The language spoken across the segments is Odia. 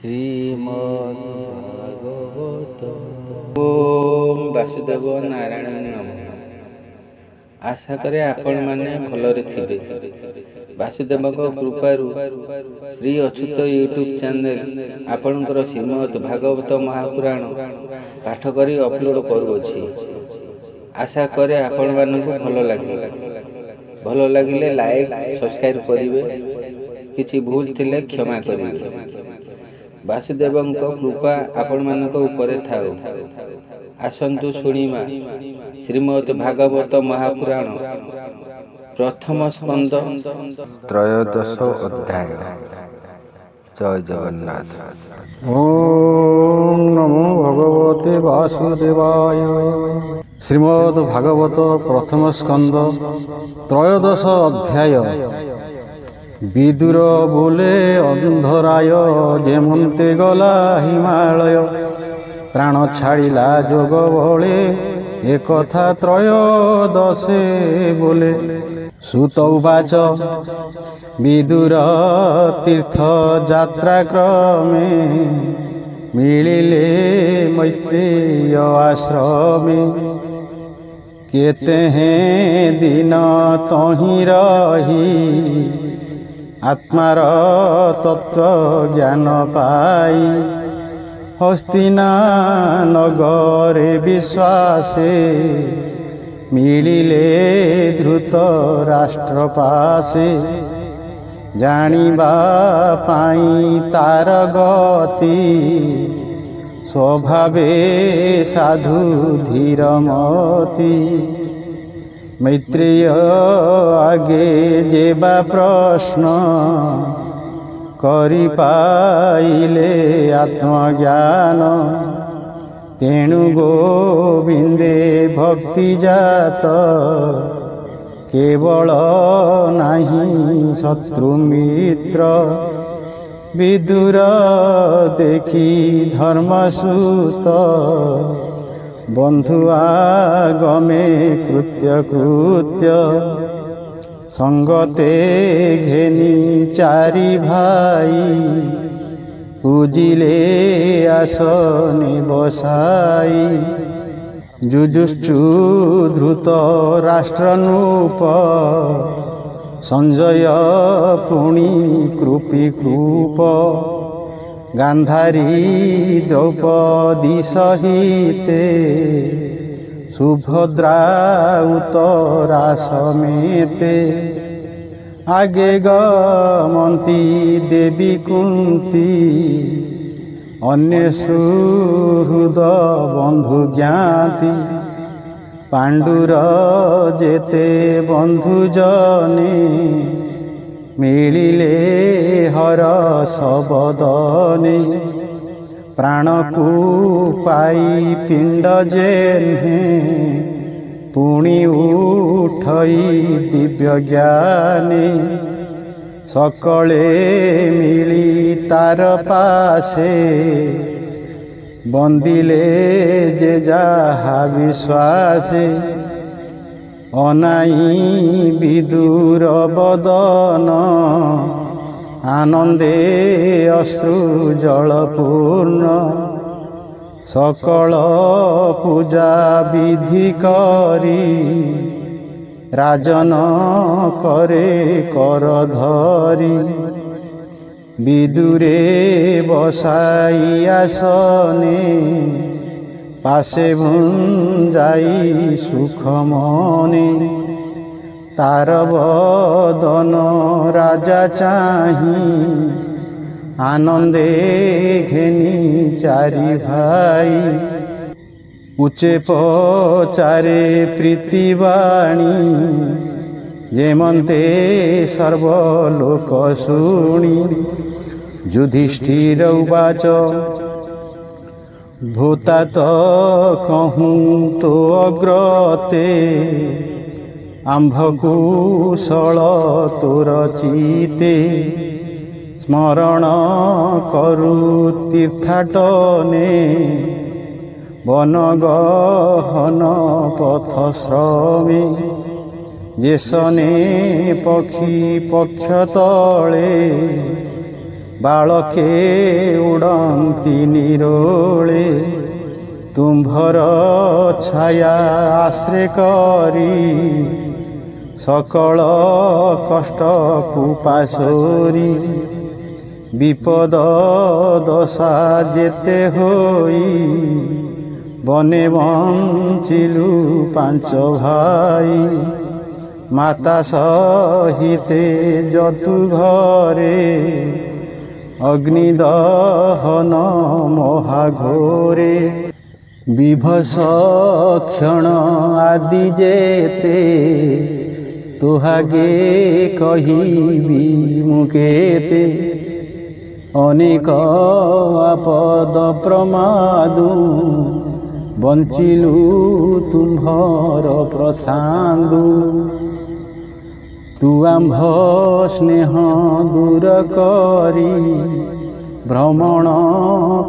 ଶ୍ରୀମଦ୍ଭାଗବତ। ଓମ୍ ବାସୁଦେବ ନାରାୟଣ ନମଃ। ଆଶା କରେ ଆପଣମାନେ ଭଲରେ ଥିବେ। ବାସୁଦେବଙ୍କ କୃପାରୁ ଶ୍ରୀ ଅଚ୍ୟୁତ ୟୁଟ୍ୟୁବ ଚ୍ୟାନେଲ ଆପଣଙ୍କର ଶ୍ରୀମଦ୍ ଭାଗବତ ମହାପୁରାଣ ପାଠ କରି ଅପଲୋଡ଼ କରୁଅଛି। ଆଶା କରେ ଆପଣମାନଙ୍କୁ ଭଲ ଲାଗିବ। ଭଲ ଲାଗିଲେ ଲାଇକ୍ ସବସ୍କ୍ରାଇବ୍ କରିବେ। କିଛି ଭୁଲ ଥିଲେ କ୍ଷମା କରିବେ। ବାସୁଦେବଙ୍କ କୃପା ଆପଣମାନଙ୍କ ଉପରେ ଥାଉ। ଆସନ୍ତୁ ଶୁଣିବା ଶ୍ରୀମଦ୍ ଭାଗବତ ମହାପୁରାଣ ପ୍ରଥମ ସ୍କନ୍ଦ ତ୍ରୟୋଦଶ ଅଧ୍ୟାୟ। ଜୟ ଜଗନ୍ନାଥ। ଓମ୍ ନମୋ ଭଗବତେ ବାସୁଦେବାୟ। ଶ୍ରୀମଦ୍ ଭାଗବତ ପ୍ରଥମ ସ୍କନ୍ଦ ତ୍ରୟୋଦଶ ଅଧ୍ୟାୟ। ବିଦୁର ବୋଲେ ଅନ୍ଧରାୟ, ଯେମନ୍ତେ ଗଲା ହିମାଳୟ। ପ୍ରାଣ ଛାଡ଼ିଲା ଯୋଗ ବଳେ, ଏକଥା ତ୍ରୟୋଦଶେ ବୋଲେ। ସୁତ ଉବାଚ ବିଦୁର ତୀର୍ଥ ଯାତ୍ରା କ୍ରମେ, ମିଳିଲେ ମୈତ୍ରେୟ ଆଶ୍ରମେ। କେତେ ଦିନ ତହିଁ ରହି, ଆତ୍ମାର ତତ୍ଵ ଜ୍ଞାନ ପାଇ। ହସ୍ତିନା ନଗରେ ବିଶ୍ୱାସେ, ମିଳିଲେ ଧୃତ ରାଷ୍ଟ୍ର ପାଶେ। ଜାଣିବା ପାଇଁ ତାର ଗତି, ସ୍ୱଭାବେ ସାଧୁ ଧୀରମତି। ମୈତ୍ରେୟ ଆଗେ ଯେବା ପ୍ରଶ୍ନ, କରି ପାଇଲେ ଆତ୍ମଜ୍ଞାନ। ତେଣୁ ଗୋବିନ୍ଦେ ଭକ୍ତି ଜାତ, କେବଳ ନାହିଁ ଶତ୍ରୁ ମିତ୍ର। ବିଦୁର ଦେଖି ଧର୍ମସୂତ, ବନ୍ଧୁ ଆଗମେ କୃତ୍ୟ କୃତ୍ୟ। ସଙ୍ଗତେ ଘେନି ଚାରି ଭାଇ, ପୂଜିଲେ ଆସନେ ବସାଇ। ଯୁଯୁଶ୍ଚୁ ଧୃତ ରାଷ୍ଟ୍ର ନୃପ, ସଞ୍ଜୟ ପୁଣି କୃପି କୃପ। ଗାନ୍ଧାରୀ ଦ୍ରୌପଦୀ ସହିତେ, ସୁଭଦ୍ରା ଉତ୍ତରା ସಮೇତେ। ଆଗେ ଗମନ୍ତି ଦେବୀ କୁନ୍ତୀ, ଅନ୍ୟ ସୁହୃଦ ବନ୍ଧୁ ଜ୍ଞାତି। ପାଣ୍ଡୁର ଯେତେ ବନ୍ଧୁ ଜନେ, ମିଳିଲେ ହରଷ ବଦନେ। ପ୍ରାଣକୁ ପାଇ ପିଣ୍ଡ ଯେହ୍ନେ, ପୁଣି ଉଠଇ ଦିବ୍ୟ ଜ୍ଞାନେ। ସକଳେ ମିଳି ତାର ପାଶେ, ବନ୍ଦିଲେ ଯେ ଯାହା ବିଶ୍ୱାସେ। ଅନାଇ ବିଦୁର ବଦନ, ଆନନ୍ଦେ ଅଶ୍ରୁ ଜଳ ପୂର୍ଣ୍ଣ। ସକଳ ପୂଜା ବିଧି କରି, ରାଜନ କରେ କର ଧରି। ବିଦୁରେ ବସାଇ ଆସନେ, ପାଶେ ଭୁଞ୍ଜାଇ ସୁଖ ମନେ। ତାର ବଦନ ରାଜା ଚାହିଁ, ଆନନ୍ଦେ ଘେନି ଚାରି ଭାଇ। ଉଚ୍ଚେ ପଚାରେ ପ୍ରୀତିବାଣୀ, ଯେମନ୍ତେ ସର୍ବଲୋକ ଶୁଣି। ଯୁଧିଷ୍ଠିର ଉବାଚ ଭୂତାତ କହୁଁ ତୋ ଅଗ୍ରତେ। ଆମ୍ଭକୁଶଳ ତୋର ଚିତେ, ସ୍ମରଣ କରୁ ତୀର୍ଥାଟନେ। ବନ ଗହନ ପଥ ଶ୍ରମେ, ଯେସନେ ପକ୍ଷୀ ପକ୍ଷ ତଳେ। ବାଳକେ ଉଡ଼ନ୍ତି ନିରୋଳେ ତୁମ୍ଭର ଛାୟା ଆଶ୍ରେ କରି ସକଳ କଷ୍ଟକୁ ପାଶୋରି ବିପଦ ଦଶା ଯେତେ ହୋଇ ବନେ ବଞ୍ଚିଲୁ ପାଞ୍ଚ ଭାଇ ମାତା ସହିତେ ଯତୁ ଘରେ ଅଗ୍ନିଦହନ ମହାଘୋରେ ବିଭସ କ୍ଷଣ ଆଦି ଯେତେ ତୁହାଗେ କହିବି ମୁଁ କେତେ ଅନେକ ଆପଦ ପ୍ରମାଦୁ ବଞ୍ଚିଲୁ ତୁମ୍ଭର ପ୍ରସାଦୁ ତୁ ଆମ୍ଭ ସ୍ନେହ ଦୂର କରି ଭ୍ରମଣ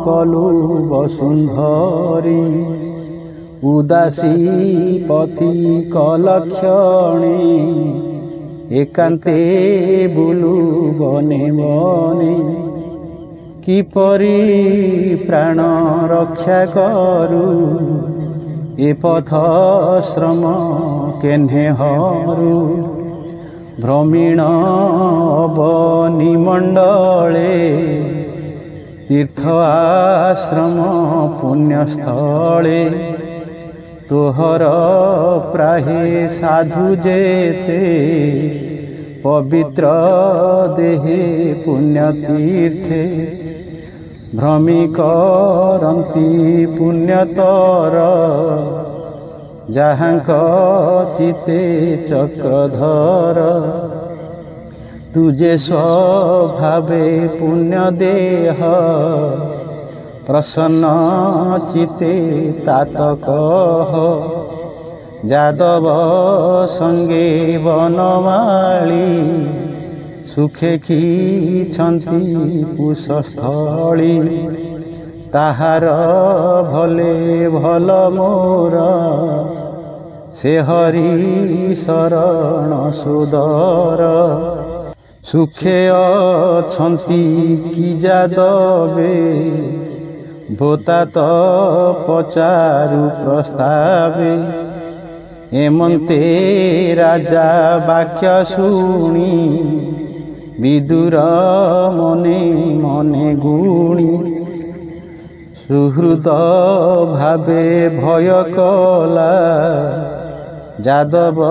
କଲୁ ବସୁନ୍ଧରି ଉଦାସୀ ପଥିକ ଲକ୍ଷଣେ ଏକାନ୍ତେ ବୁଲୁ ବନେ ବନେ କିପରି ପ୍ରାଣ ରକ୍ଷା କରୁ ଏ ପଥ ଶ୍ରମ କେହ୍ନେ ହରୁ ଭ୍ରମିଣ ଅବନିମଣ୍ଡଳେ ତୀର୍ଥ ଆଶ୍ରମ ପୁଣ୍ୟସ୍ଥଳେ ତୋହର ପ୍ରାହେ ସାଧୁ ଯେତେ ପବିତ୍ର ଦେହେ ପୁଣ୍ୟ ତୀର୍ଥେ ଭ୍ରମି କରନ୍ତି ପୁଣ୍ୟତର ଯାହାଙ୍କ ଚିତେ ଚକ୍ରଧର ତୁଜେ ସ୍ୱଭାବେ ପୁଣ୍ୟ ଦେହ ପ୍ରସନ୍ନ ଚିତେ ତାତ କହ ଯାଦବ ସଙ୍ଗେ ବନମାଳୀ ସୁଖେ ଖିଛନ୍ତି କୁଶସ୍ଥଳୀ ତାହାର ଭଲେ ଭଲ ମୋର ସେ ହରି ଶରଣ ସୁଦର ସୁଖେ ଅଛନ୍ତି କି ଯାଦବେ ଭୋତାତ ପଚାରୁ ପ୍ରସ୍ତାବେ ଏମନ୍ତେ ରାଜା ବାକ୍ୟ ଶୁଣି ବିଦୁର ମନେ ମନେ ଗୁଣି ସୁହୃଦ ଭାବେ ଭୟ କଲା ଯାଦବ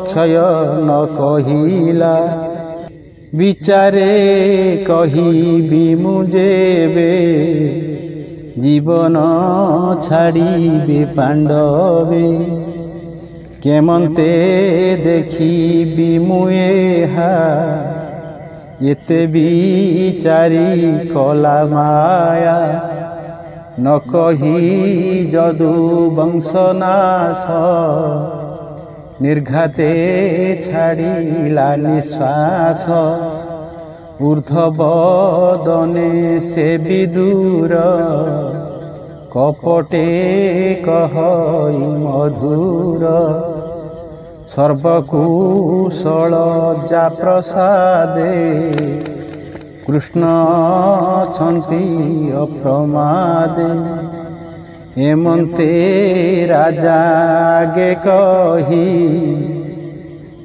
କ୍ଷୟ ନ କହିଲା ବିଚାରେ କହିବି ମୁଁ ଯେବେ ଜୀବନ ଛାଡ଼ିବେ ପାଣ୍ଡବେ କେମନ୍ତେ ଦେଖିବି ମୁଁ ଏହା ଏତେ ବିଚାରି କଲା ମାୟା ନ କହି ଯଦୁ ବଂଶନାଶ ନିର୍ଘାତେ ଛାଡ଼ିଲା ନିଶ୍ୱାସ ଊର୍ଦ୍ଧ୍ୱବଦନେ ସେ ବିଦୁର କପଟେ କହଇ ମଧୁର ସର୍ବକୁଶଳ ଯା ପ୍ରସାଦେ କୃଷ୍ଣ ଅଛନ୍ତି ଅପ୍ରମାଦେ ଏମନ୍ତେ ରାଜା ଆଗେ କହି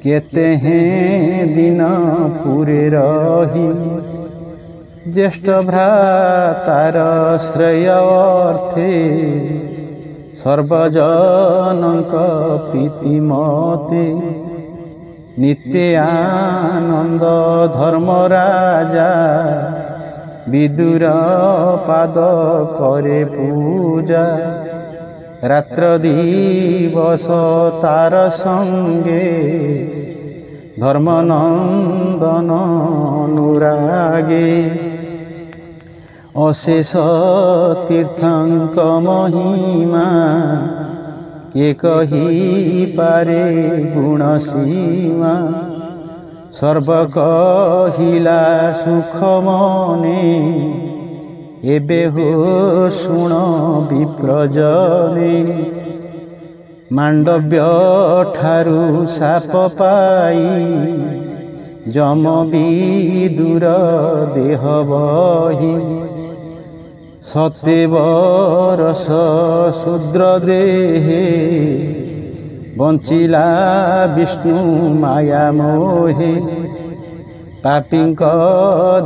କେତେ ଦିନ ପୁରେ ରହି ଜ୍ୟେଷ୍ଠ ଭ୍ରାତାର ଶ୍ରେୟ ଅର୍ଥେ ସର୍ବଜନଙ୍କ ପ୍ରୀତି ମତେ ନିତ୍ୟ ଆନନ୍ଦ ଧର୍ମରାଜା ବିଦୁର ପାଦ କରେ ପୂଜା ରାତ୍ର ଦିବସ ତାର ସଙ୍ଗେ ଧର୍ମନନ୍ଦନ ଅନୁରାଗେ ଅଶେଷ ତୀର୍ଥଙ୍କ ମହିମା କେ କହିପାରେ ଗୁଣ ସୀମା ସର୍ବ କହିଲା ସୁଖ ମନେ ଏବେ ହୋ ଶୁଣ ବିପ୍ରଜନେ ମାଣ୍ଡବ୍ୟ ଠାରୁ ସାପ ପାଇ ଯମ ବିଦୁର ଦେହ ବହି ସତେ ବରଷ ଶୂଦ୍ର ଦେହେ ବଞ୍ଚିଲା ବିଷ୍ଣୁ ମାୟା ମୋହେ ପାପୀଙ୍କ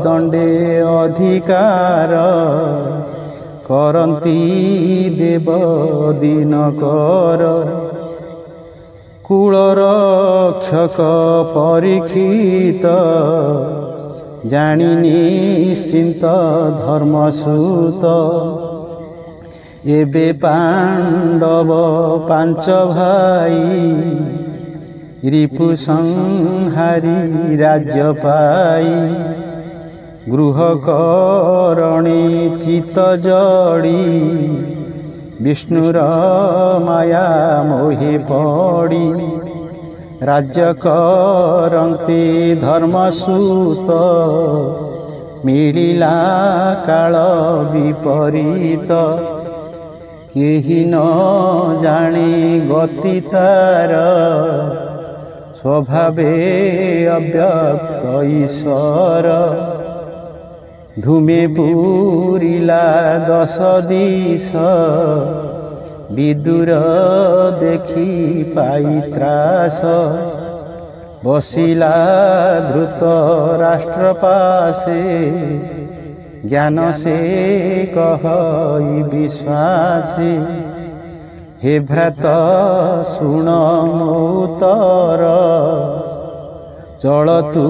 ଦଣ୍ଡେ ଅଧିକାର କରନ୍ତି ଦେବ ଦିନକର କୁଳରକ୍ଷକ ପରୀକ୍ଷିତ ଜାଣି ନିଶ୍ଚିନ୍ତ ଧର୍ମସୂତ ଏବେ ପାଣ୍ଡବ ପାଞ୍ଚ ଭାଇ ରିପୁ ସଂହାରି ରାଜ୍ୟ ପାଇ ଗୃହ କରଣୀ ଚିତ ଜଡ଼ି ବିଷ୍ଣୁର ମାୟା ମୋହି ପଡ଼ି ରାଜ୍ୟ କରନ୍ତି ଧର୍ମସୂତ ମିଳିଲା କାଳ ବିପରୀତ କେହି ନ ଜାଣି ଗତି ତାର ସ୍ୱଭାବେ ଅବ୍ୟକ୍ତ ଈଶ୍ୱର ଧୂମେ ପୁରିଲା ଦଶ ଦିଶ ବିଦୁର ଦେଖି ପାଇ ତ୍ରାସ ବସିଲା ଧୃତ ରାଷ୍ଟ୍ର ପାଶେ ଜ୍ଞାନ ସେ କହଇ ବିଶ୍ୱାସୀ ହେ ଭ୍ରାତ ଶୁଣ ମୋ ଉତ୍ତର ଚଳ ତୁ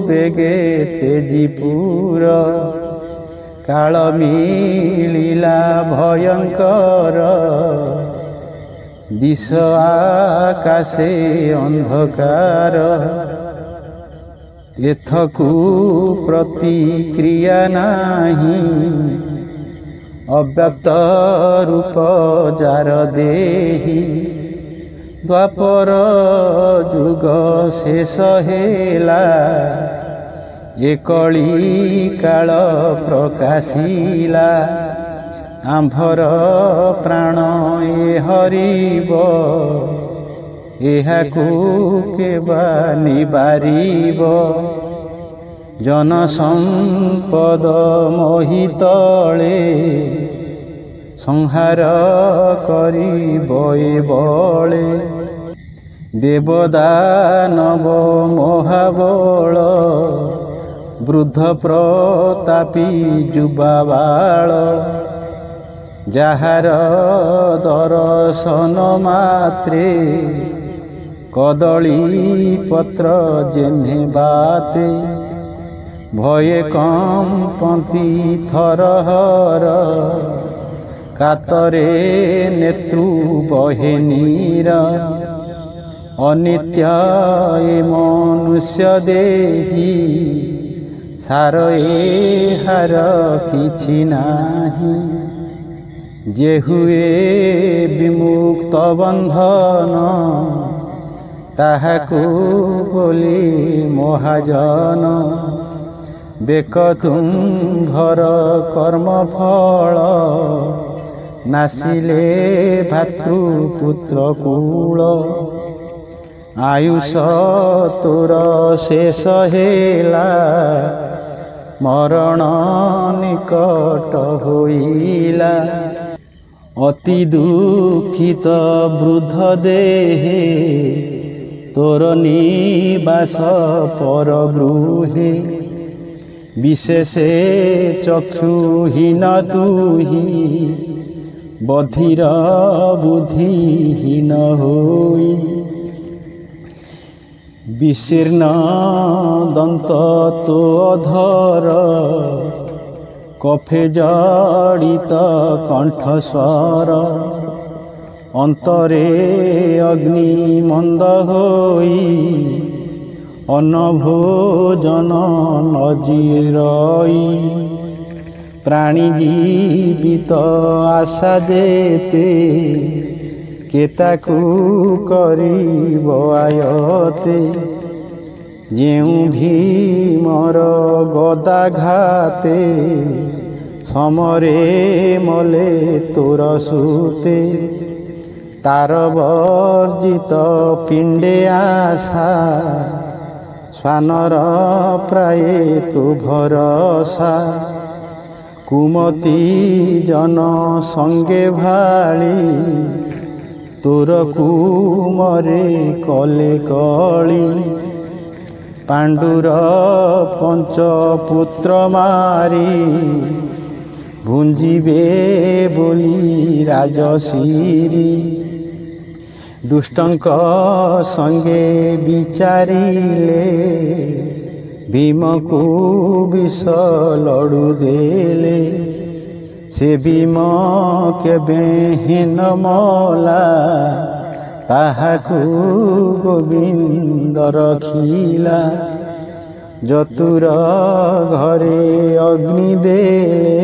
ବେଗେ ତେଜିପୁର କାଳ ମିଳିଲା ଭୟଙ୍କର ଦିଶ ଆକାଶେ ଅନ୍ଧକାର ଏଥକୁ ପ୍ରତିକ୍ରିୟା ନାହିଁ ଅବ୍ୟକ୍ତ ରୂପ ଯାର ଦେହି ଦ୍ୱାପର ଯୁଗ ଶେଷ ହେଲା ଏକଳି କାଳ ପ୍ରକାଶିଲା ଆମ୍ଭର ପ୍ରାଣ ଏ ହରିବ ଏହାକୁ କେବା ନିବାରିବ ଜନ ସମ୍ପଦ ମୋହିତଳେ ସଂହାର କରିବ ଏ ବଳେ ଦେବଦାନବ ମହାବଳ ବୃଦ୍ଧ ପ୍ରତାପୀ ଯୁବାବାଳ ଯାହାର ଦର୍ଶନ ମାତ୍ରେ କଦଳୀ ପତ୍ର ଯେହ୍ନେ ବାତେ ଭୟେ କମ୍ପନ୍ତି ଥରହର କାତରେ ନେତୃ ବହେ ନୀର ଅନିତ୍ୟ ଏ ମନୁଷ୍ୟ ଦେହି ସାର ଏହାର କିଛି ନାହିଁ ଯେ ହୁଏ ବିମୁକ୍ତ ବନ୍ଧନ ତାହାକୁ ବୋଲି ମହାଜନ ଦେଖ ତୁମ୍ଭର କର୍ମଫଳ ନାସିଲେ ଭାତୃପୁତ୍ର କୂଳ ଆୟୁଷ ତୋର ଶେଷ ହେଲା ମରଣ ନିକଟ ହୋଇଲା ଅତି ଦୁଃଖିତ ବୃଦ୍ଧ ଦେହେ ତୋର ନିବାସ ପର ଗୃହେ ବିଶେଷେ ଚକ୍ଷୁହୀନ ତୁହି ବଧିର ବୁଦ୍ଧିହୀନ ହୋଇ ବିଶୀର୍ଣ୍ଣ ଦନ୍ତ ତୋ ଅଧର କଫେ ଜଡ଼ିତ କଣ୍ଠସ୍ୱର ଅନ୍ତରେ ଅଗ୍ନି ମନ୍ଦ ହୋଇ ଅନଭୋଜନ ନଜିରଇ ପ୍ରାଣୀ ଜୀବିତ ଆଶା ଯେତେ କେତାକୁ କରିବ ଆୟତେ ଯେଉଁ ଭୀମର ଗଦାଘାତେ ସମରେ ମଲେ ତୋର ସୁତେ ତାର ବର୍ଜିତ ପିଣ୍ଡେ ଆଶା ଶ୍ୱାନର ପ୍ରାୟ ତୁ ଭରସା କୁମତି ଜନ ସଙ୍ଗେ ଭାଳି ତୋର କୁମରେ କଲେ କଳି ପାଣ୍ଡୁର ପଞ୍ଚପୁତ୍ର ମାରି ଭୁଞ୍ଜିବେ ବୋଲି ରାଜଶିରୀ ଦୁଷ୍ଟଙ୍କ ସଙ୍ଗେ ବିଚାରିଲେ ଭୀମକୁ ବିଷ ଲଡ଼ୁ ଦେଲେ ସେ ଭୀମ କେବେ ହୀନ ମଲା ତାହାକୁ ଗୋବିନ୍ଦ ରଖିଲା ଯତୁର ଘରେ ଅଗ୍ନି ଦେଲେ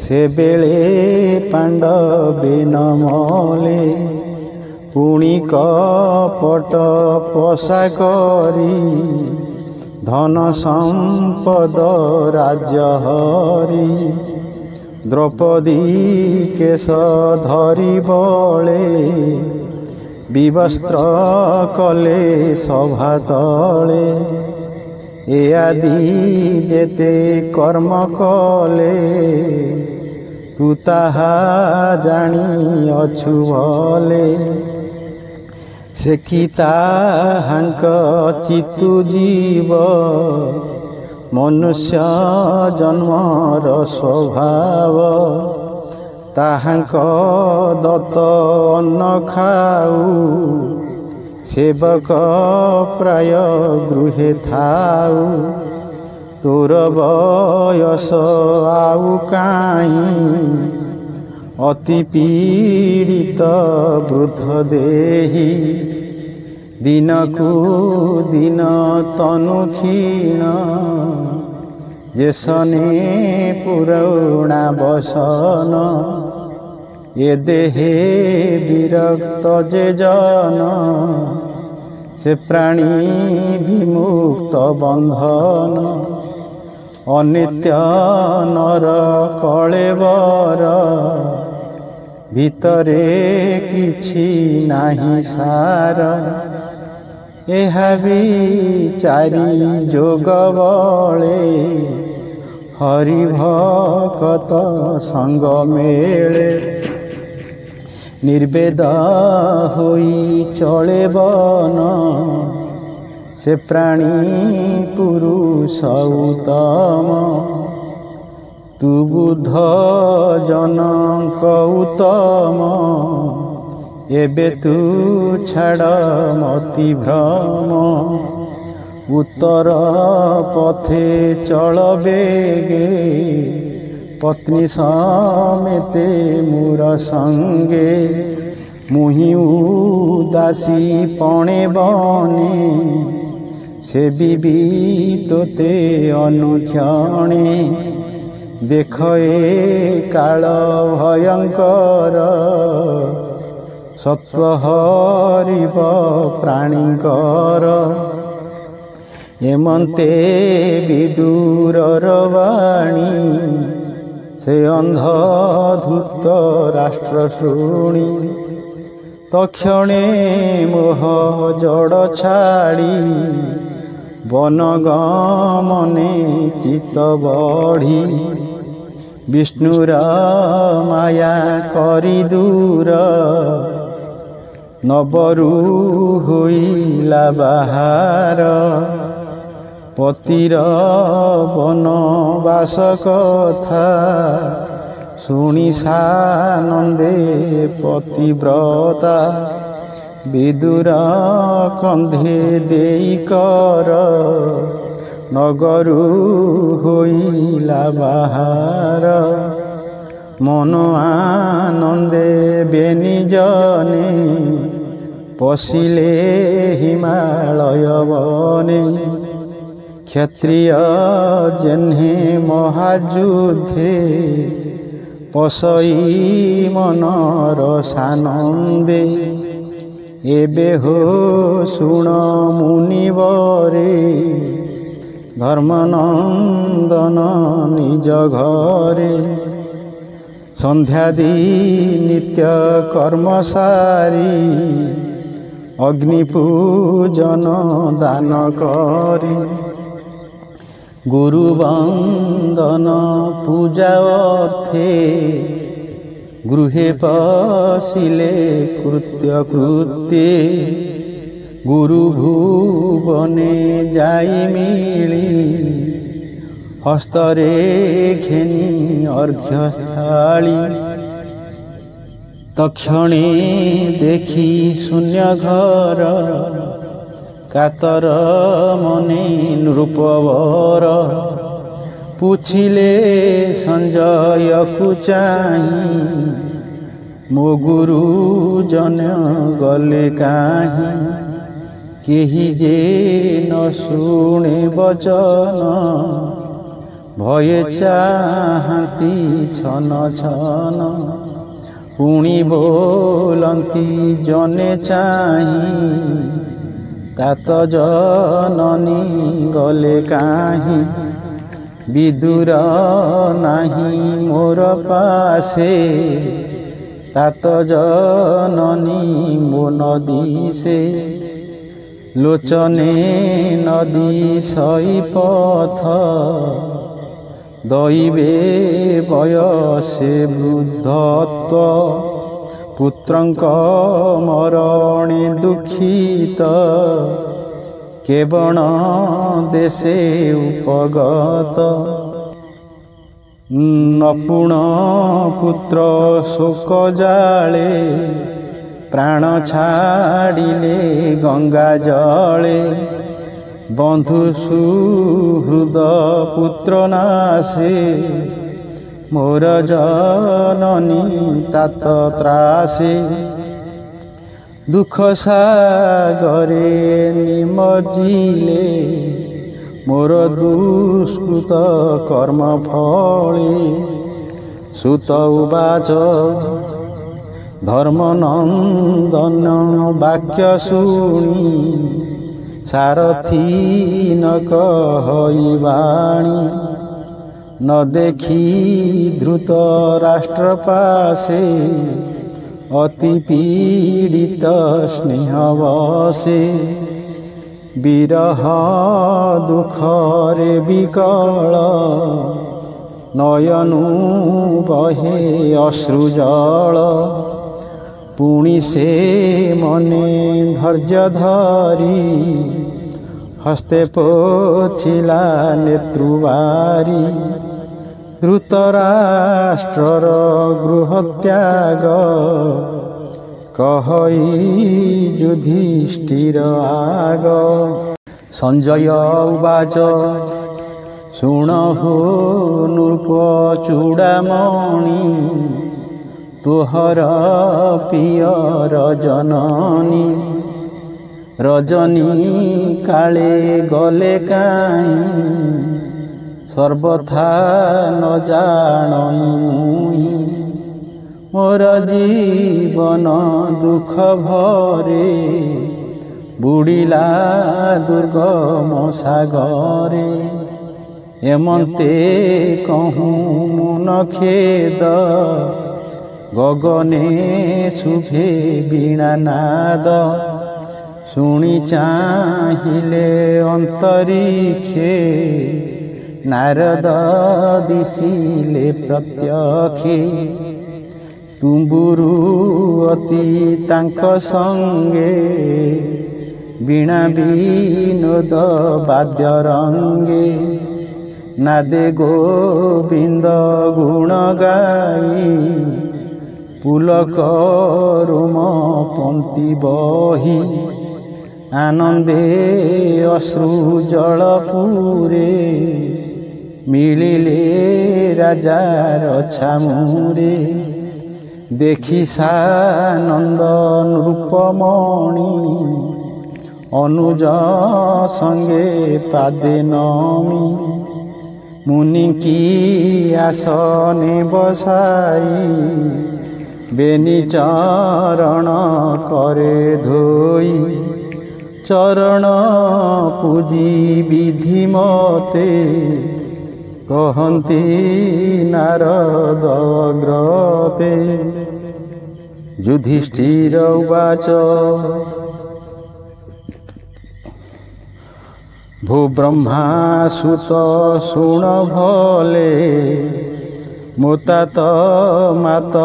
ସେବେଳେ ପାଣ୍ଡବେ ନ ମଲେ ପୁଣି କପଟ ପୋଷା କରି ଧନ ସମ୍ପଦ ରାଜ୍ୟ ହରି ଦ୍ରୌପଦୀ କେଶ ଧରି ବଳେ ବିବସ୍ତ୍ର କଲେ ସଭା ତଳେ ଏ ଆଦି ଯେତେ କର୍ମ କଲେ ତୁ ତାହା ଜାଣିଅଛୁ ଭଲେ ସେକି ତାହାଙ୍କ ଚିତୁ ଜୀବ ମନୁଷ୍ୟ ଜନ୍ମର ସ୍ୱଭାବ ତାହାଙ୍କ ଦତ୍ତ ଅନ୍ନ ଖାଉ ସେବକ ପ୍ରାୟ ଗୃହେ ଥାଉ ତୋର ବୟସ ଆଉ କାହିଁ ଅତି ପୀଡ଼ିତ ବୃଦ୍ଧ ଦେହି ଦିନକୁ ଦିନ ତନୁ କ୍ଷୀଣ ଯେସନେ ପୁରୁଣା ବସନ ଏ ଦେହେ ବିରକ୍ତ ଯେ ଜନ ସେ ପ୍ରାଣୀ ବିମୁକ୍ତ ବନ୍ଧନ ଅନିତ୍ୟ ନର କଳେବର ଭିତରେ କିଛି ନାହିଁ ସାର ଏହା ବି ଚାରି ଯୋଗ ବଳେ ହରି ଭକତ ସଙ୍ଗ ମେଳେ ନିର୍ବେଦ ହୋଇ ଚଳେ ବନ ସେ ପ୍ରାଣୀ ପୁରୁଷ ଉତ୍ତମ ତୁ ବୁଦ୍ଧ ଜନଙ୍କ ଉତ୍ତମ ଏବେ ତୁ ଛାଡ଼ ମତି ଭ୍ରମ ଉତ୍ତର ପଥେ ଚଳ ବେଗେ ପତ୍ନୀ ସಮೇତେ ମୋର ସଙ୍ଗେ ମୁହିଁ ଉଦାସୀ ପଣେ ବନେ ସେ ବିବି ତୋତେ ଅନୁକ୍ଷଣେ ଦେଖ ଏ କାଳ ଭୟଙ୍କର ସତ୍ୱ ହରିବ ପ୍ରାଣୀଙ୍କର ଏମନ୍ତେ ବିଦୁରର ବାଣୀ ସେ ଅନ୍ଧଧୂତ ରାଷ୍ଟ୍ର ଶୁଣି ତକ୍ଷଣେ ମୋହ ଜଡ଼ ଛାଡ଼ି ବନଗମନେ ଚିତ୍ତ ବଢ଼ି ବିଷ୍ଣୁର ମାୟା କରି ଦୂର ନବରୁ ହୋଇଲା ବାହାର ପତିର ବନବାସ କଥା ଶୁଣି ସାନନ୍ଦେ ପତିବ୍ରତା ବିଦୁର କନ୍ଧେ ଦେଇ କର ନଗରୁ ହୋଇଲା ବାହାର ମନ ଆନନ୍ଦେ ବେନିଜନେ ପଶିଲେ ହିମାଳୟ ବନେ କ୍ଷତ୍ରିୟ ଜହ୍ନେ ମହାଯୁଦ୍ଧେ ପଶଇ ମନର ସାନନ୍ଦେ ଏବେ ହୋ ଶୁଣ ମୁନିବରେ ଧର୍ମନନ୍ଦନ ନିଜ ଘରେ ସନ୍ଧ୍ୟାଦି ନିତ୍ୟ କର୍ମ ସାରି ଅଗ୍ନି ପୂଜନ ଦାନ କରି ଗୁରୁ ବନ୍ଦନ ପୂଜା ଅର୍ଥେ ଗୃହେ ପଶିଲେ କୃତ୍ୟ କୃତ୍ୟେ ଗୁରୁ ଭୁବନେ ଯାଇ ମିଳି ହସ୍ତରେ ଘେନି ଅର୍ଘ୍ୟସ୍ଥାଳି ତକ୍ଷଣେ ଦେଖି ଶୂନ୍ୟ ଘର କାତର ମନେ ନୃପବର ପୁଛିଲେ ସଞ୍ଜୟକୁ ଚାହିଁ ମୋ ଗୁରୁ ଜନ ଗଲେ କାହିଁ କେହି ଯେ ନ ଶୁଣେ ବଚନ ଭୟେ ଚାହାନ୍ତି ଛନ ଛନ ପୁଣି ବୋଲନ୍ତି ଜନେ ଚାହିଁ ତାତ ଜନନୀ ଗଲେ କାହିଁ ବିଦୁର ନାହିଁ ମୋର ପାଶେ ତାତ ଜନନୀ ମୋ ନଦୀ ସେ ଲୋଚନେ ନଦୀ ସଇ ପଥ ଦଇବେ ବୟସେ ବୃଦ୍ଧତ୍ୱ ପୁତ୍ରଙ୍କ ମରଣେ ଦୁଃଖିତ କେବଳ ଦେଶେ ଉପଗତ ନପୁଣ ପୁତ୍ର ଶୋକ ଜାଳେ ପ୍ରାଣ ଛାଡ଼ିଲେ ଗଙ୍ଗା ଜଳେ ବନ୍ଧୁ ସୁହୃଦ ପୁତ୍ର ନାଶେ ମୋର ଜନନୀ ତାତ ତ୍ରାସେ ଦୁଃଖ ସାଗରେ ନିମଜ୍ଜିଲେ ମୋର ଦୁଷ୍କୃତ କର୍ମ ଫଳେ ସୁତ ଉବାଚ ଧର୍ମନନ୍ଦନ ବାକ୍ୟ ଶୁଣି ସାରଥୀ ନ କହିବାଣୀ ନ ଦେଖି ଦ୍ରୁତ ରାଷ୍ଟ୍ର ପାଶେ ଅତି ପୀଡ଼ିତ ସ୍ନେହ ବସେ ବିରହ ଦୁଃଖରେ ବିକଳ ନୟନୁ ବହେ ଅଶ୍ରୁ ଜଳ ପୁଣି ସେ ମନେ ଧୈର୍ଯ୍ୟ ଧରି ହସ୍ତେ ପୋଛିଲା ନେତୃବାରି ଧୃତରାଷ୍ଟ୍ରର ଗୃହତ୍ୟାଗ କହଇ ଯୁଧିଷ୍ଠିର ଆଗ ସଞ୍ଜୟ ଉବାଚ ଶୁଣ ହୋ ନୃପ ଚୂଡ଼ାମଣି ତୋହର ପିୟର ଜନନୀ ରଜନୀ କାଳେ ଗଲେ କାହିଁ ସର୍ବଥା ନ ଜାଣଇ ମୁଇଁ ମୋର ଜୀବନ ଦୁଃଖ ଭରେ ବୁଡ଼ିଲା ଦୁର୍ଗମ ସାଗରେ ଏମନ୍ତେ କହୁଁ ମନ ଖେଦ ଗଗନେ ଶୁଭେ ବୀଣାନାଦ ଶୁଣି ଚାହିଁଲେ ଅନ୍ତରୀକ୍ଷେ ନାରଦ ଦିଶିଲେ ପ୍ରତ୍ୟକ୍ଷେ ତୁମ୍ବୁରୁ ଅତି ତାଙ୍କ ସଙ୍ଗେ ବୀଣା ବିନୋଦ ବାଦ୍ୟ ରଙ୍ଗେ ନାଦେ ଗୋବିନ୍ଦ ଗୁଣ ଗାଇ ପୁଲକ ରୁମ ପନ୍ତି ବହି ଆନନ୍ଦେ ଅଶ୍ରୁ ଜଳ ପୁରେ ମିଳିଲେ ରାଜାର ଛାମୁରେ ଦେଖି ସାନନ୍ଦ ନୃପମଣି ଅନୁଜ ସଙ୍ଗେ ପାଦେ ନମି ମୁନି କି ଆସନେ ବସାଇ ବେନି ଚରଣ করে ଧୋଇ ଚରଣ ପୂଜି ବିଧି ମତେ କହନ୍ତି ନାରଦ ଅଗ୍ରତେ ଯୁଧିଷ୍ଠିର ଉବାଚ ଭୂ ବ୍ରହ୍ମା ସୁତ ଶୁଣ ଭଲେ ମୋ ତାତ ମାତ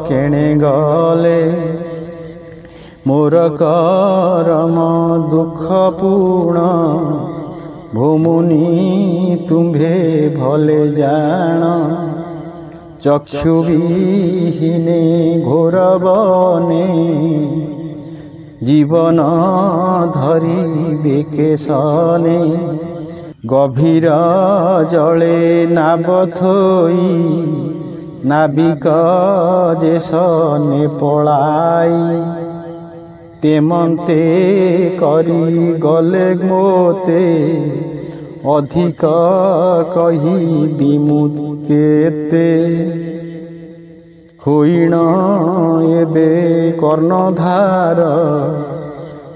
କେଣେ ଗଲେ ମୋର କରମ ଦୁଃଖ ପୂର୍ଣ୍ଣ ଭୂମୁନି ତୁମ୍ଭେ ଭଲେ ଜାଣ ଚକ୍ଷୁ ବିହୀନେ ଘୋର ବନେ ଜୀବନ ଧରିବେ କେଶନେ ଗଭୀର ଜଳେ ନାବ ଥୋଇ ନାବିକ ଯେ ସନେ ପଳାଇ ତେମନ୍ତେ କରି ଗଲେ ମୋତେ ଅଧିକ କହିବି ମୁଁ କେତେ ହୋଇଣ ଏବେ କର୍ଣ୍ଣଧାର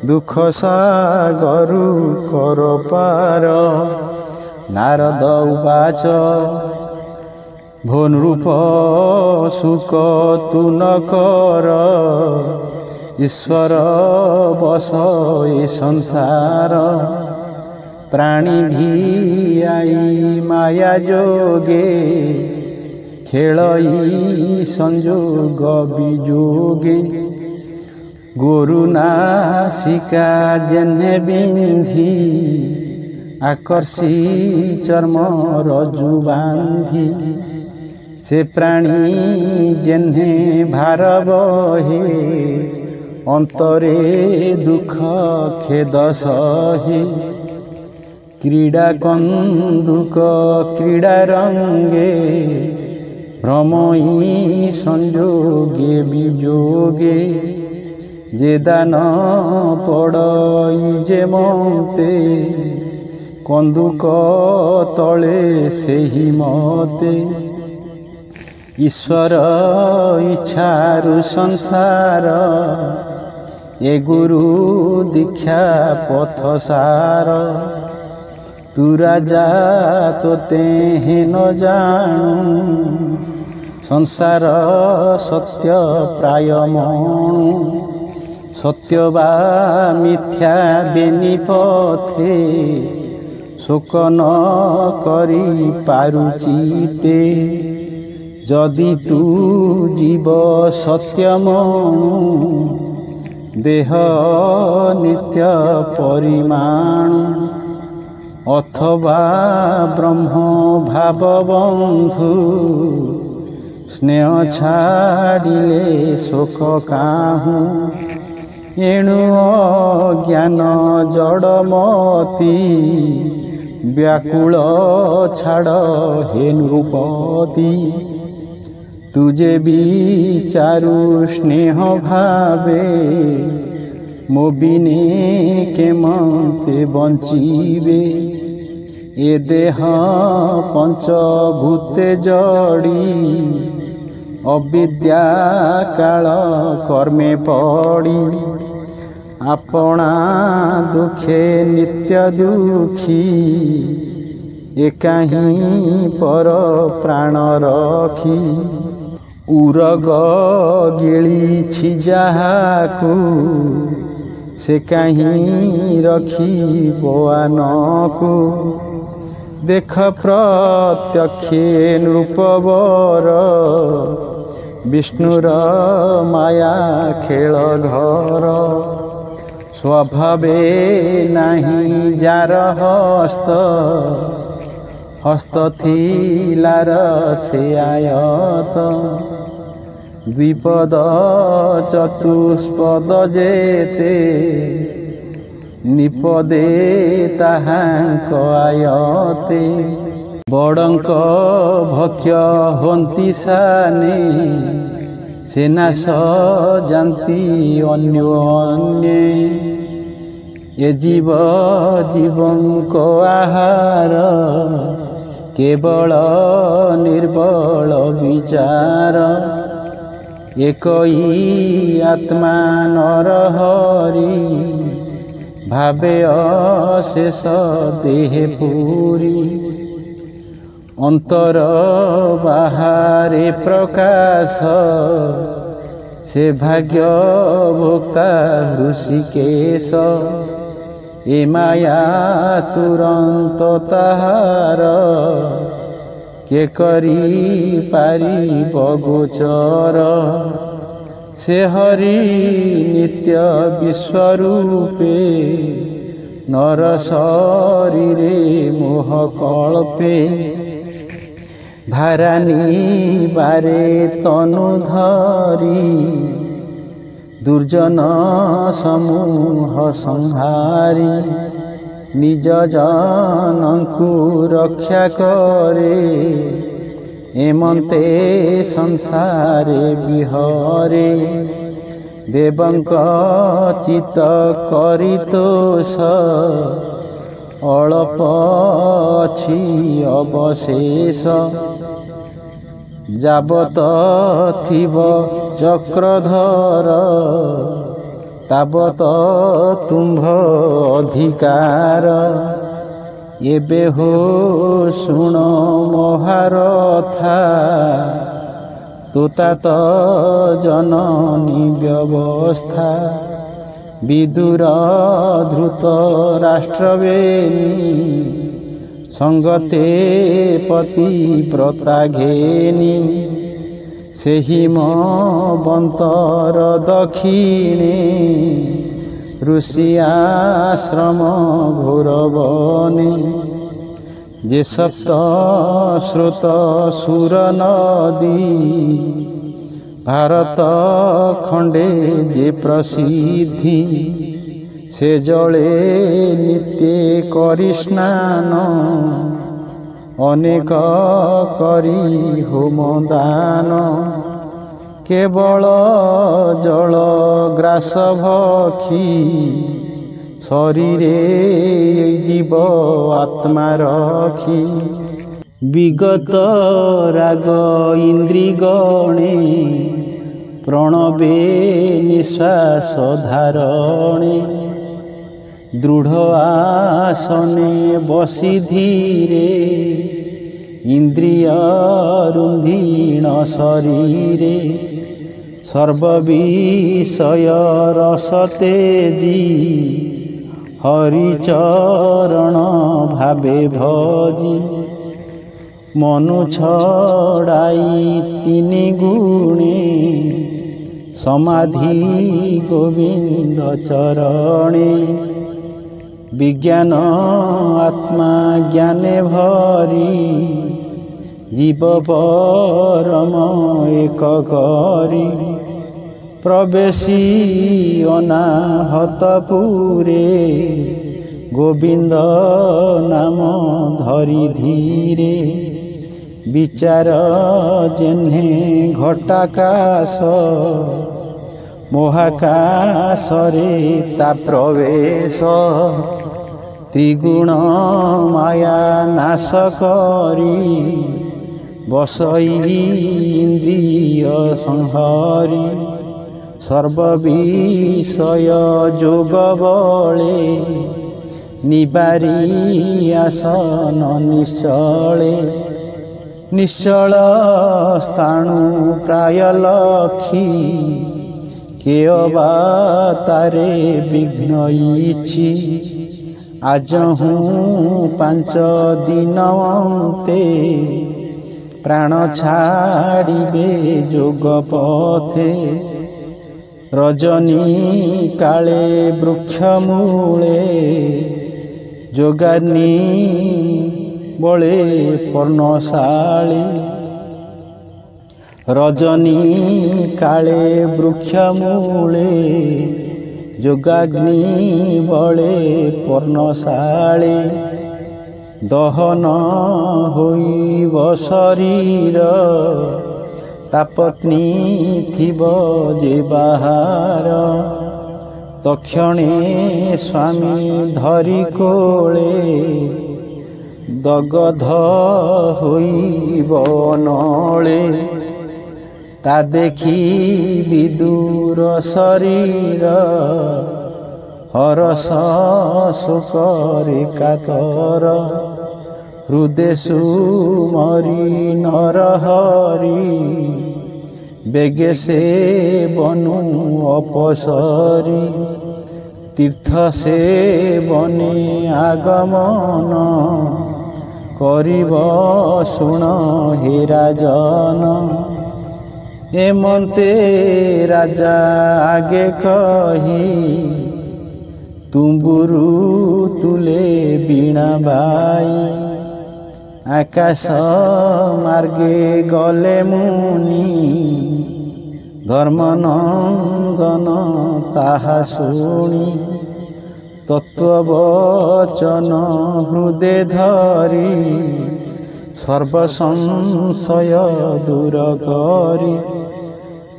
ଦୁଃଖ ସାଗରୁ କର ପାର ନାରଦ ଉବାଚ ଭୋ ନୃପ ସୁକ ତୁ ନ କର ଈଶ୍ୱର ବସ ଏ ସଂସାର ପ୍ରାଣୀ ଭିଆଇ ମାୟା ଯୋଗେ ଖେଳଇ ସଂଯୋଗ ବିଯୋଗେ ଗୋରୁ ନାସିକା ଯେହ୍ନେ ବିନ୍ଧି ଆକର୍ଷି ଚର୍ମ ରଜୁ ବାନ୍ଧି ସେ ପ୍ରାଣୀ ଯେହ୍ନେ ଭାର ବହେ ଅନ୍ତରେ ଦୁଃଖ ଖେଦ ସହେ କ୍ରୀଡ଼ା କନ୍ଦୁକ କ୍ରୀଡ଼ା ରଙ୍ଗେ ଭ୍ରମଇ ସଂଯୋଗେ ବିଯୋଗେ ଯେ ଦାନ ପଡ଼ଇ ଯେ ମତେ କନ୍ଦୁକ ତଳେ ସେହି ମତେ ଈଶ୍ୱର ଇଚ୍ଛାରୁ ସଂସାର ଏ ଗୁରୁ ଦୀକ୍ଷା ପଥ ସାର ତୁ ରାଜା ତୋତେ ହେନ ଜାଣୁ ସଂସାର ସତ୍ୟ ପ୍ରାୟ ମଣୁ ସତ୍ୟ ବା ମିଥ୍ୟା ବେନି ପଥେ ଶୋକ ନ କରି ପାରୁଚିତେ ଯଦି ତୁ ଜୀବ ସତ୍ୟମଣୁ ଦେହ ନିତ୍ୟ ପରିମାଣୁ ଅଥବା ବ୍ରହ୍ମ ଭାବ ବନ୍ଧୁ ସ୍ନେହ ଛାଡ଼ିଲେ ଶୋକ କାହୁଁ ଏଣୁ ଅଜ୍ଞାନ ଜଡ଼ମତି ବ୍ୟାକୁଳ ଛାଡ଼ ହେ ନୃପତି ତୁଜେ ବିଚାରୁ ସ୍ନେହ ଭାବେ ମୋ ବିନେ କେମନ୍ତେ ବଞ୍ଚିବେ ଏ ଦେହ ପଞ୍ଚଭୂତେ ଜଡ଼ି ଅବିଦ୍ୟା କାଳ କର୍ମେ ପଡ଼ି ଆପଣା ଦୁଃଖେ ନିତ୍ୟ ଦୁଃଖୀ ଏକାହିଁ ପର ପ୍ରାଣ ରଖି ଉରଗ ଗିଳିଛି ଯାହାକୁ ସେ କାହିଁ ରଖିବ ଆନକୁ ଦେଖ ପ୍ରତ୍ୟକ୍ଷେ ନୃପବର ବିଷ୍ଣୁର ମାୟା ଖେଳ ଘର ସ୍ୱଭାବେ ନାହିଁ ଯାର ହସ୍ତ ଥିଲାର ସେ ଆୟତ ଦ୍ୱିପଦ ଚତୁଷ୍ପଦ ଯେତେ ନିପଦେ ତାହାଙ୍କ ଆୟତେ ବଡ଼ଙ୍କ ଭକ୍ଷ ହନ୍ତି ସାନେ ସେନା ସଜାନ୍ତି ଅନ୍ୟୋନ୍ୟେ ଏ ଜୀବ ଜୀବଙ୍କ ଆହାର କେବଳ ନିର୍ବଳ ବିଚାର ଏକଇ ଆତ୍ମା ନରହରି ଭାବେ ଅଶେଷ ଦେହେ ପୁରୀ ଅନ୍ତର ବାହାରେ ପ୍ରକାଶ ସେ ଭାଗ୍ୟ ଭୋକ୍ତା ଋଷିକେଶ ଏ ମାୟା ତୁରନ୍ତ ତାହାର କେ କରି ପାରିବ ଗୋଚର। ସେ ହରି ନିତ୍ୟ ବିଶ୍ୱରୂପେ ନର ଶରୀରେ ମୋହ କଳ୍ପେ। ଭାରାନି ବାରେ ତନୁ ଧରି ଦୁର୍ଜନ ସମୂହ ସଂହାରି। ନିଜ ଜନଙ୍କୁ ରକ୍ଷା କରେ ଏମନ୍ତେ ସଂସାରେ ବିହରେ। ଦେବଙ୍କ ଚିତ କରିତୋଷ ଅଳପ ଅଛି ଅବଶେଷ। ଯାବତ ଥିବ ଚକ୍ରଧର ତାବତ ତୁମ୍ଭ ଅଧିକାର। ଏବେ ହୋ ଶୁଣ ମହାରଥା ତୁତାତ ଜନନୀ ବ୍ୟବସ୍ଥା। ବିଦୁର ଧୃତ ରାଷ୍ଟ୍ରବେନି ସଙ୍ଗତେ ପତିବ୍ରତା ଘେନି। ସେହି ବନ୍ତର ଦକ୍ଷିଣେ ଋଷି ଆଶ୍ରମ ଘୋର ବନେ। ଯେ ସପ୍ତ ସ୍ରୋତ ସୁର ନଦୀ ଭାରତ ଖଣ୍ଡେ ଯେ ପ୍ରସିଦ୍ଧି। ସେ ଜଳେ ନିତ୍ୟ କରି ସ୍ନାନ ଅନେକ କରି ହୋମ ଦାନ। କେବଳ ଜଳ ଗ୍ରାସ ଭକ୍ଷୀ ଶରୀରେ ଜୀବ ଆତ୍ମା ରଖି। ବିଗତ ରାଗ ଇନ୍ଦ୍ରି ଗଣେ ପ୍ରଣବେ ନିଶ୍ୱାସ ଧାରଣେ। ଦୃଢ଼ ଆସନେ ବସି ଧୀରେ ଇନ୍ଦ୍ରିୟ ରୁନ୍ଧିଣ ଶରୀରେ। ସର୍ବବିଷୟ ରସ ତେଜି ହରିଚରଣ ଭାବେ ଭଜି। ମନୁ ଛଡ଼ାଇ ତିନି ଗୁଣେ ସମାଧି ଗୋବିନ୍ଦ ଚରଣେ। ବିଜ୍ଞାନ ଆତ୍ମା ଜ୍ଞାନେ ଭରି ଜୀବ ପରମ ଏକ କରି। ପ୍ରବେଶୀ ଅନାହତ ପୁରେ ଗୋବିନ୍ଦ ନାମ ଧରି ଧୀରେ। ବିଚାର ଯେହ୍ନେ ଘଟାକାଶ ମହାକାଶରେ ତା ପ୍ରବେଶ। ତ୍ରିଗୁଣ ମାୟା ନାଶ କରି ବସଇ ଇନ୍ଦ୍ରିୟ ସଂହରି। ସର୍ବବିଷୟ ଯୋଗ ବଳେ ନିବାରି ଆସନ ନିଶ୍ଚଳେ। ନିଶ୍ଚଳ ସ୍ଥାଣୁ ପ୍ରାୟ ଲକ୍ଷୀ କେ ଅବାତାରେ ବିଘ୍ନ ଇଛି। ଆଜହୁଁ 5 ଦିନ ଅନ୍ତେ ପ୍ରାଣ ଛାଡ଼ିବେ ଯୋଗ ପଥେ। ରଜନୀ କାଳେ ବୃକ୍ଷ ମୂଳେ ଯୋଗାଗ୍ନି ବଳେ ପର୍ଣ୍ଣଶାଳୀ। ରଜନୀ କାଳେ ବୃକ୍ଷ ମୂଳେ ଯୋଗାଗ୍ନି ବଳେ ପର୍ଣ୍ଣଶାଳୀ। ଦହନ ହୋଇବ ଶରୀର ତାପତ୍ନୀ ଥିବ ଯେ ବାହାର। ତକ୍ଷଣେ ସ୍ୱାମୀ ଧରି କୋଳେ ଦଗଧ ହୋଇବ ନଳେ। ତା ଦେଖି ବିଦୁର ଶରୀର ହରସ ଶୋକରେ କାତର। ହୃଦେ ସୁମରି ନରହରି ବେଗେ ସେ ବନୁ ଅପସରି। তীর্থ সে বনে আগমন করিব শুণ হে রাজন। এমন্তে রাজা আগে কহি তুম্বুরু তুলে বীণা বাই। আকাশ মার্গে গলে মুনি ধর্মনন্দন তাহা শুনি। তত্ত্ববচন হৃদে ধরি সর্বসংশয় দূর করি।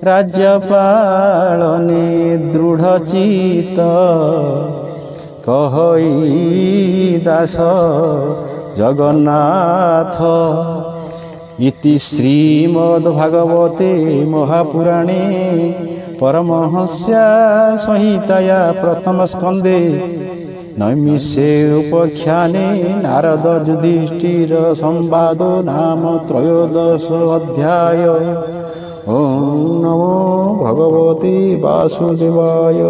রাজ্যপালনে দৃঢ় চিত্ত কহই দাস জগন্নাথ। ইতি শ্রীমদ্ভাগবতে মহাপুরাণে পরমহংস্যা সংহিতায়া প্রথম স্কন্ধে নৈমিষে উপখ্যানে নারদ যুধিষ্ঠির সংবাদ নাম ত্রয়োদশ অধ্যায়। ওম নমো ভগবতে বাসুদেবায়।